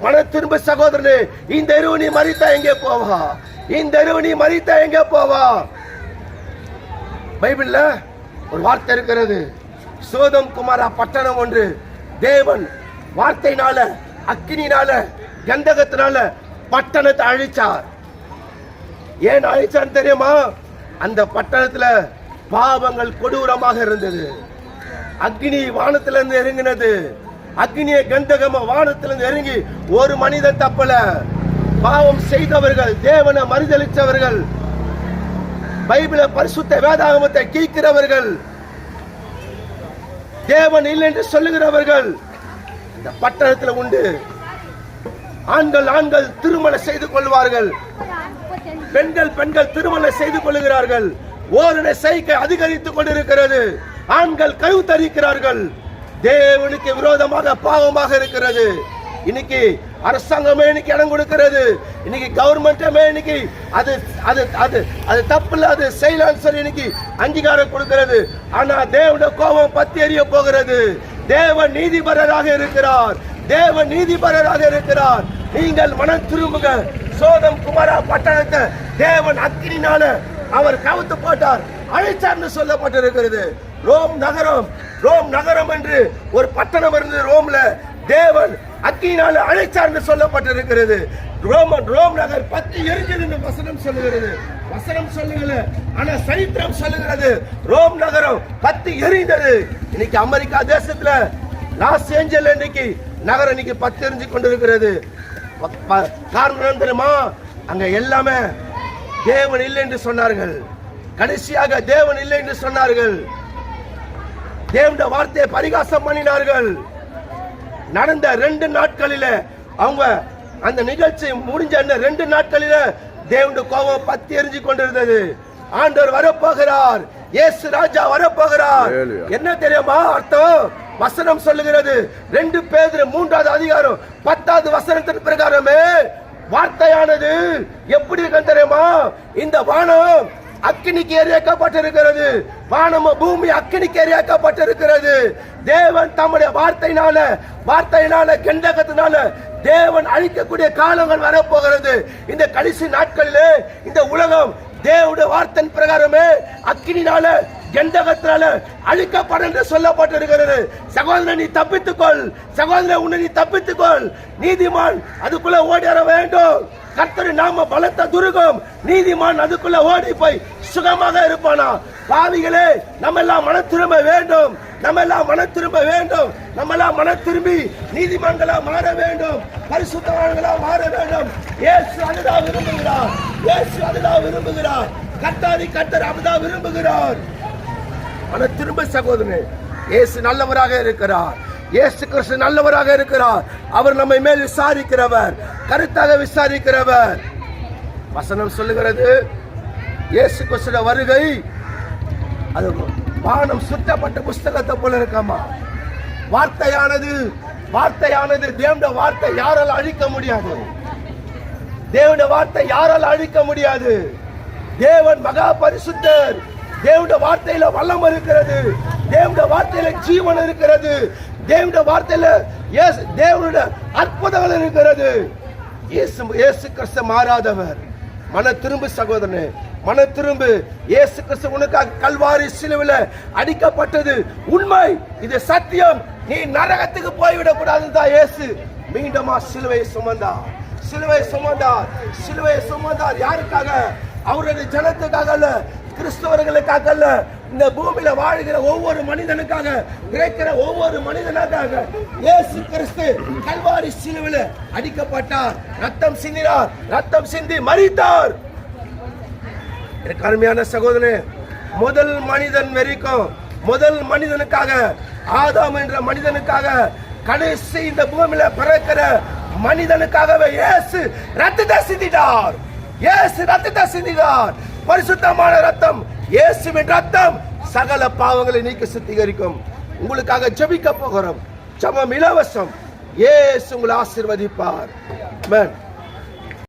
மன திரும்ப சகோதரனே, இந்த இரவு நீ மரித்தா எங்கே போவா? இந்த இரவு நீ மரித்தா எங்கே போவா? பைபிள்ல ஒரு வார்த்தை இருக்கிறது. சோதம் குமாரா பட்டணம் ஒன்று தேவன் வார்த்தையினால, அக்கினினால, கந்தகத்தினால பட்டணத்தை அழிச்சார். ஏன் அழிச்சார் தெரியுமா? அந்த பட்டணத்துல பாவங்கள் கொடூரமாக இருந்தது. அக்னி வானத்திலிருந்து இறங்கினது. அக்னிய கந்தகம வானத்திலிருந்து இறங்கி ஒரு மனிதன் தப்பல. பாவம் செய்தவர்கள், தேவனை மறுதலித்தவர்கள், பைபிள பரிசுத்த வேதாகமத்தை கீழ்க்கிறவர்கள், தேவன் இல்லை என்று சொல்லுகிறவர்கள் இந்த பட்டணத்தில் உண்டு. ஆண்கள் திருமணம் செய்து கொள்வார்கள், பெண்கள் திருமணம் செய்து கொள்கிறார்கள். ஓரின செய்கை அதிகரித்துக் கொண்டிருக்கிறது. ஆண்கள் கருத்தரிக்கிறார்கள். தேவனுக்கு விரோதமாக பாவமாக இருக்கிறது. இன்னைக்கு அரசாங்கமே இன்னைக்கு இடம் கொடுக்கிறது. இன்னைக்கு கவர்மெண்ட்டுமே இன்னைக்கு அது தப்பு இல்ல, அது செய்யலான்னு சொல்லி இன்னைக்கு அங்கீகாரம் கொடுக்கிறது. ஆனா தேவனுடைய கோபம் பத்தி எரிய போகிறது. தேவன் நீதிபரராக இருக்கிறார். தேவன் நீதிபரராக இருக்கிறார். நீங்கள் மனம் திரும்புங்க. சோதம் குமாரா பட்டணத்தை தேவன் அக்கினினால அவர் கவுத்து போட்டார், அழிச்சார்னு சொல்லப்பட்டிருக்கிறது. ரோம் நகரம் என்று ஒரு பட்டணம் இருந்து ரோம்ல தேவன் அக்கினினால அழிச்சார்னு சொல்லப்பட்டிருக்கிறது. ரோம் நகர் பத்தி எரிஞ்சது வசனம் சொல்லுகிறது. வசனம் சொல்லுகிறது, ஆனா சரித்திரம் சொல்லுகிறது ரோம் நகரம் பத்தி எரிந்தது. இன்னைக்கு அமெரிக்கா தேசத்துல லாஸ் ஏஞ்சல் இன்னைக்கு நகரம் இன்னைக்கு பத்தி எரிஞ்சு கொண்டிருக்கிறது. காரணம் தெரியுமா? அங்க எல்லாமே தேவன் இல்லை என்று சொன்னார்கள். கடைசியாக தேவன் இல்லை என்று சொன்னார்கள். தேவனுடைய வார்த்தையை பரிகாசம் பண்ணினார்கள். நடந்த 2 நாட்களில அவங்க அந்த நிகழ்ச்சி முடிஞ்ச 2 நாட்களில தேவனுடைய கோபம் பத்தி எரிஞ்சு கொண்டிருந்தது. ஆண்டவர் வரப்போகிறார், இயேசு ராஜா வரப்போகிறார். என்ன தெரியுமா அர்த்தம்? வசனம் சொல்லுகிறது 2 பேதுரு 3வது அதிகாரம் 10வது வசனத்தின் பிரகாரமே வார்த்தையானது எப்படி இருக்கு தெரியுமா? இந்த வானம் அக்கினிக்கு எரியாக்கப்பட்டிருக்கிறது. வானம் பூமி அக்கினிக்கு எரியாக்கப்பட்டிருக்கிறது. தேவன் தம்முடைய வார்த்தையினால கந்தகத்தினால தேவன் அழிக்கக்கூடிய காலங்கள் வரப்போகிறது. இந்த கடைசி நாட்களிலே இந்த உலகம் தேவனுடைய வார்த்தையின் பிரகாரமே அக்கினினால கந்தகத்தினால அழிக்கப்படும் என்று சொல்லப்பட்டிருக்கிறது. சகோதரன் நீ தப்பித்துக்கொள், சகோதரன் உன்னை நீ தப்பித்துக்கொள். நீதிமான் அதுக்குள்ள ஓடி வர வேண்டும். கர்த்தர் நாம பலத்த துருகம். நீதிமான் அதுக்குள்ள ஓடி போய் சுகமாக இருப்பானா? பாவிகளே, நம்ம எல்லாம் மன திரும்ப வேண்டும். நம்ம எல்லாம் மன திரும்பி நீதிமான்களா மாற வேண்டும், பரிசுத்தவான்களா மாற வேண்டும். இயேசு அதுதான் விரும்புகிறார். கர்த்தர் அதுதான் விரும்புகிறார். மன திரும்ப சகோதரனே, இயேசு நல்லவராக இருக்கிறார். இயேசு கிறிஸ்து நல்லவராக இருக்கிறார். அவர் நம்மை மேல் விசாரிக்கிறவர், கருத்தாக விசாரிக்கிறவர். வசனம் சொல்லுகிறது இயேசு கிறிஸ்துவின் வருகை அது வானம் சுற்றப்பட்ட புஸ்தகத்தை போல இருக்காமா. வார்த்தையானது தேவனுடைய வார்த்தை யாரால் அழிக்க முடியாது. தேவனுடைய வார்த்தை யாரால் அழிக்க முடியாது. தேவன் மகா பரிசுத்தர். தேவனுடைய வார்த்தையில வல்லமை இருக்கிறது. தேவனுடைய வார்த்தையில ஜீவன் இருக்கிறது. தேவனுடைய வார்த்தையில தேவனுடைய அற்புதங்கள் இருக்கிறது. இயேசு கிறிஸ்து மாறாதவர். மன திரும்பு சகோதரனே, மன திரும்பு. இயேசு கிறிஸ்து உனக்காக கல்வாரி சிலுவையில அடிக்கப்பட்டது உண்மை, இது சத்தியம். நீ நரகத்துக்கு போய்விடக் கூடாதுதான் இயேசு மீண்டுமா சிலுவையை சுமந்தார். யாருக்காக? அவருடைய ஜனத்துக்காக அல்ல, கிறிஸ்தவர்களுக்காக அல்ல, இந்த பூமியில வாழ்கிற ஒவ்வொரு மனிதனுக்காக, கிடைக்கிற ஒவ்வொரு மனிதனுக்காக இயேசு கிறிஸ்து கல்வாரி சிலுவையில அடிக்கப்பட்டார், ரத்தம் சிந்தினார், ரத்தம் சிந்தி மரித்தார். எனக்கு அருமையான சகோதரனே, முதல் மனிதன் வரைக்கும் முதல் மனிதனுக்காக, ஆதாம் என்ற மனிதனுக்காக, கடைசி இந்த பூமியில பிறக்கிற மனிதனுக்காகவே இயேசு ரத்தத்தை சிந்தினார். பரிசுத்தமான ரத்தம், இயேசுவின் ரத்தம் சகல பாவங்களை நீக்கி சுத்திகரிக்கும். உங்களுக்காக ஜெபிக்க போகிறோம். ஜெபம் இலவசம். இயேசு உங்களை ஆசீர்வதிப்பார். ஆமென்.